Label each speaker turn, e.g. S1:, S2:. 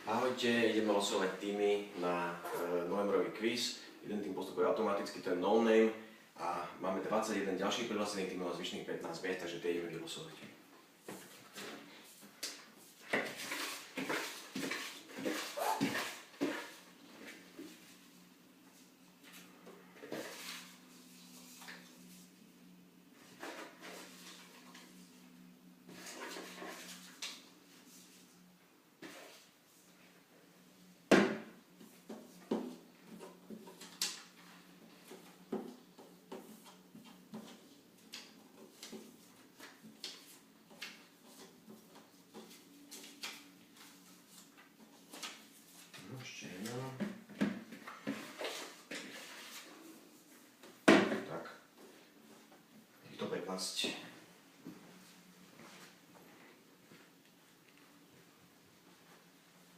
S1: Ahojte, ideme losovať týmy na novembrový quiz. Jeden tým postupuje automaticky, to je No Name a máme 21 ďalších prihlásených týmov a zvyšných 15 miest, takže tie ideme vylosovať. Tak, je to 15.